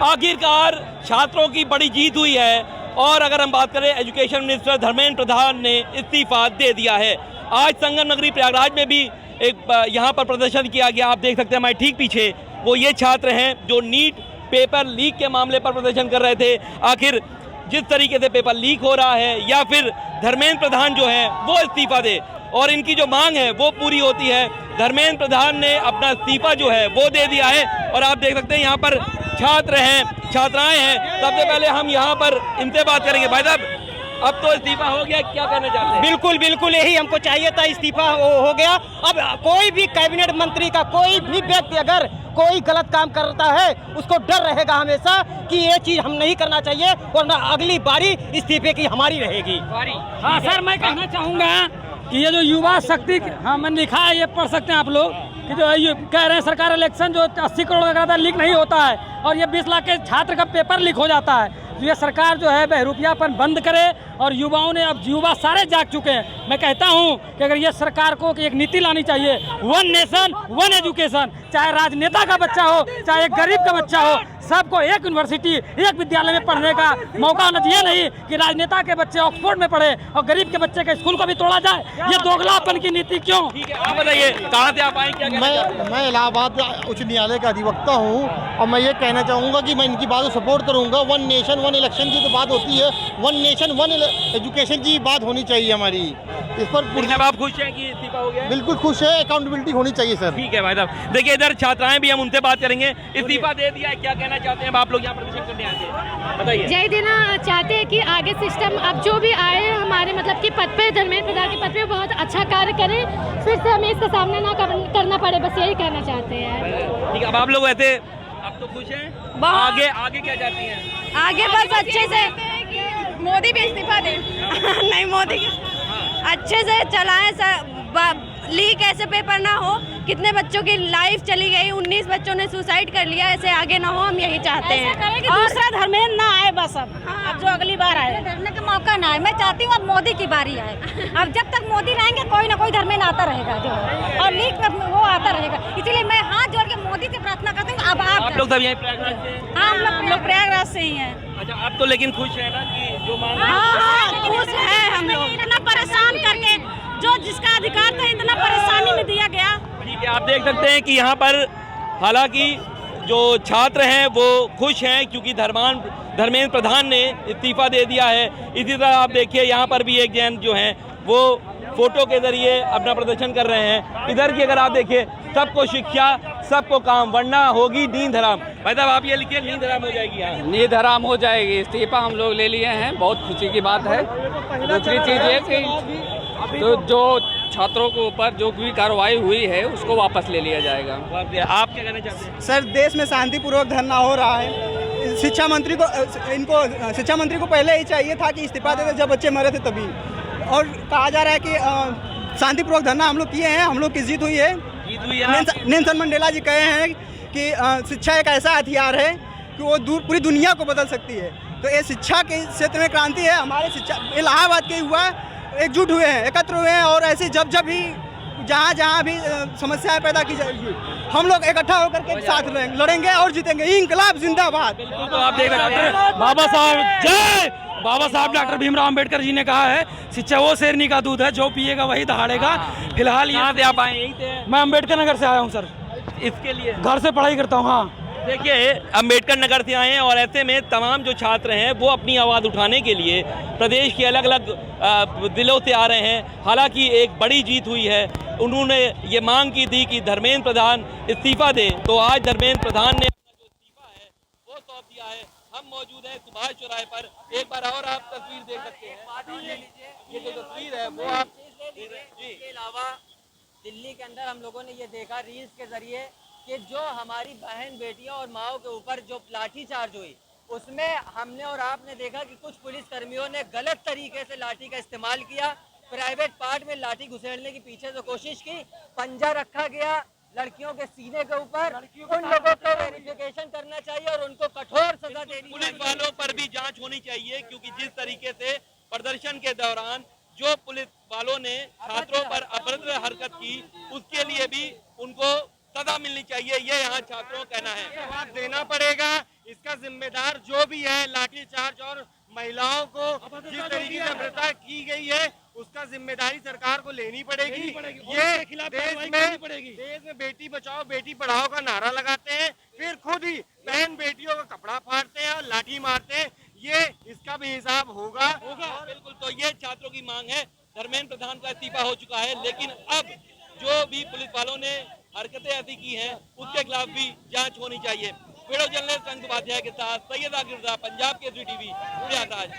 आखिरकार छात्रों की बड़ी जीत हुई है और अगर हम बात करें एजुकेशन मिनिस्टर धर्मेंद्र प्रधान ने इस्तीफा दे दिया है। आज संगम नगरी प्रयागराज में भी एक यहाँ पर प्रदर्शन किया गया। आप देख सकते हैं हमारे ठीक पीछे वो ये छात्र हैं जो नीट पेपर लीक के मामले पर प्रदर्शन कर रहे थे। आखिर जिस तरीके से पेपर लीक हो रहा है या फिर धर्मेंद्र प्रधान जो है वो इस्तीफा दे और इनकी जो मांग है वो पूरी होती है। धर्मेंद्र प्रधान ने अपना इस्तीफा जो है वो दे दिया है और आप देख सकते हैं यहाँ पर छात्र हैं, छात्राएं हैं। सबसे पहले हम यहाँ पर इनसे बात करेंगे। भाई साहब, अब तो इस्तीफा हो गया, क्या कहना चाहते हैं? बिल्कुल बिल्कुल यही हमको चाहिए था, इस्तीफा हो गया। अब कोई भी कैबिनेट मंत्री का कोई भी व्यक्ति अगर कोई गलत काम करता है उसको डर रहेगा हमेशा कि ये चीज हम नहीं करना चाहिए, वरना अगली बारी इस्तीफे की हमारी रहेगी। हाँ सर, मैं कहना चाहूँगा कि ये जो युवा शक्ति, हाँ मैंने लिखा है, ये पढ़ सकते हैं आप लोग कि जो ये कह रहे हैं सरकार इलेक्शन जो 80 करोड़ का था लीक नहीं होता है और ये 20 लाख के छात्र का पेपर लीक हो जाता है। तो ये सरकार जो है बहरूपियापन बंद करे और युवाओं ने, अब युवा सारे जाग चुके हैं। मैं कहता हूँ कि अगर ये सरकार को एक नीति लानी चाहिए, वन नेशन वन एजुकेशन, चाहे राजनेता का बच्चा हो चाहे एक गरीब का बच्चा हो, सबको एक यूनिवर्सिटी एक विद्यालय में पढ़ने का मौका होना चाहिए। नहीं कि राजनेता के बच्चे ऑक्सफोर्ड में पढ़े और गरीब के बच्चे के स्कूल को भी तोड़ा जाए। ये दोगलापन की नीति क्यों? ठीक है, आप बताइए कहाँ से आप आए, क्या कहना चाहते हैं? मैं इलाहाबाद उच्च न्यायालय का अधिवक्ता हूँ और मैं ये कहना चाहूँगा कि मैं इनकी बात को सपोर्ट करूँगा। वन नेशन वन इलेक्शन की तो बात होती है, वन नेशन वन एजुकेशन की बात होनी चाहिए हमारी। इस पर आप खुश हैं कि इस्तीफा हो गया? बिल्कुल खुश है, अकाउंटेबिलिटी होनी चाहिए सर। ठीक है भाई साहब, देखिए इधर छात्राएं भी, हम उनसे बात करेंगे। इस्तीफा दे दिया है, क्या कहना चाहते हैं आप लोग यहाँ प्रदर्शन करने आते हैं, बताइए। जय देना चाहते हैं कि आगे सिस्टम अब जो भी आए हमारे मतलब कि पद पे, धर्मेंद्र प्रधान के पद पे बहुत अच्छा कार्य करें, फिर से हमें इसका सामना ना करना पड़े, बस यही कहना चाहते हैं। ठीक है, अब आप लोग वैसे आप तो खुश हैं, आगे आगे क्या चाहती हैं? आगे बस अच्छे से मोदी भी इस्तीफा दे नहीं, मोदी अच्छे से चलाएं, लीक ऐसे पेपर ना हो। कितने बच्चों की लाइफ चली गई, 19 बच्चों ने सुसाइड कर लिया, ऐसे आगे ना हो, हम यही चाहते हैं। और दूसरा धर्मेंद्र ना आए बस अब जो अगली बार आए डरने का मौका ना आए। मैं चाहती हूँ अब मोदी की बारी आए। अब जब तक मोदी रहेंगे कोई ना कोई धर्मेंद्र आता रहेगा जो है, और लीक वो आता रहेगा। इसीलिए मैं हाथ जोड़ के मोदी से प्रार्थना करती हूँ। अब आप लोग सब यहीं प्रयागराज से? हाँ, हम लोग प्रयागराज से ही हैं। अच्छा, आप तो लेकिन खुश है ना कि जो मांग? हाँ, खुश है हम लोग। इतना परेशान करके जो जिसका अधिकार था इतना परेशानी में दिया गया। ठीक है, आप देख सकते हैं कि यहाँ पर हालांकि जो छात्र हैं वो खुश हैं क्योंकि धर्मेंद्र प्रधान ने इस्तीफा दे दिया है। इसी तरह आप देखिए यहाँ पर भी एक जैन जो हैं वो फोटो के जरिए अपना प्रदर्शन कर रहे हैं। इधर की अगर आप देखिए, सबको शिक्षा सबको काम, वरना होगी नींद हराम। भाई साहब, आप ये लिखिए, नींद हराम हो जाएगी। यहाँ नींद हराम हो जाएगी। इस्तीफा हम लोग ले लिए हैं, बहुत खुशी की बात है। दूसरी चीज़ ये कि तो जो छात्रों के ऊपर जो भी कार्रवाई हुई है उसको वापस ले लिया जाएगा। आप क्या कहना चाहते हैं? सर, देश में शांतिपूर्वक धरना हो रहा है। शिक्षा मंत्री को पहले ही चाहिए था कि इस्तीफा दे दे, जब बच्चे मरे थे तभी। और कहा जा रहा है कि शांतिपूर्वक धरना हम लोग किए हैं, हम लोग की जीत हुई है। नेल्सन मंडेला जी कहे हैं कि शिक्षा एक ऐसा हथियार है कि वो पूरी दुनिया को बदल सकती है। तो ये शिक्षा के क्षेत्र में क्रांति है। हमारे शिक्षा इलाहाबाद के हुआ एकजुट हुए हैं, एकत्र हुए हैं और ऐसे जब भी जहाँ भी समस्याएं पैदा की जाएगी हम लोग इकट्ठा होकर के साथ लड़ेंगे और जीतेंगे। इंकलाब जिंदाबाद। तो आप देख रहे हैं बाबा साहब जय बाबा साहब डॉक्टर भीमराव अंबेडकर जी ने कहा है, शिक्षा वो शेरनी का दूध है, जो पिएगा वही दहाड़ेगा। फिलहाल यहाँ से आप आए? यहीं से? मैं अंबेडकर नगर से आया हूँ सर। इसके लिए घर से पढ़ाई करता हूँ। हाँ, देखिए अंबेडकर नगर से आए हैं और ऐसे में तमाम जो छात्र हैं वो अपनी आवाज़ उठाने के लिए प्रदेश के अलग अलग जिलों से आ रहे हैं। हालांकि एक बड़ी जीत हुई है। उन्होंने ये मांग की थी कि धर्मेंद्र प्रधान इस्तीफा दें, तो आज धर्मेंद्र प्रधान ने अपना जो इस्तीफा है वो सौंप दिया है। हम मौजूद हैं सुभाष चौराहे पर। एक बार और आप तस्वीर देख सकते हैं, ये जो तस्वीर है वो आप जी। इसके अलावा दिल्ली के अंदर हम लोगों ने ये देखा रील्स के जरिए कि जो हमारी बहन बेटियों और माओ के ऊपर जो लाठीचार्ज हुई, उसमें हमने और आपने देखा कि कुछ पुलिस कर्मियों ने गलत तरीके से लाठी का इस्तेमाल किया। प्राइवेट पार्ट में लाठी घुसेड़ने की पीछे से कोशिश की, पंजा रखा गया लड़कियों के सीने के ऊपर। उन लोगों को वेरिफिकेशन करना चाहिए और उनको कठोर सजा देनी चाहिए। पुलिस वालों पर भी जांच होनी चाहिए क्योंकि जिस तरीके से प्रदर्शन के दौरान जो पुलिस वालों ने छात्रों पर अभद्र हरकत की, उसके लिए भी उनको सजा मिलनी चाहिए, ये यहाँ छात्रों का कहना है। जवाब देना पड़ेगा इसका जिम्मेदार जो भी है लाठीचार्ज और महिलाओं को जिस तरीके से भ्रष्टाचार की गई है उसका जिम्मेदारी सरकार को लेनी पड़ेगी। ये देश में बेटी बचाओ बेटी पढ़ाओ का नारा लगाते हैं, फिर खुद ही बहन बेटियों का कपड़ा फाड़ते हैं और लाठी मारते हैं। ये इसका भी हिसाब होगा। बिल्कुल, तो ये छात्रों की मांग है। धर्मेंद्र प्रधान का इस्तीफा हो चुका है, लेकिन अब जो भी पुलिस वालों ने हरकतें ऐसी की हैं उसके खिलाफ भी जांच होनी चाहिए। वीडियो जर्नलिस्ट अंक उपाध्याय के साथ सैयद आकिब रजा, पंजाब केसरी टीवी, प्रयागराज।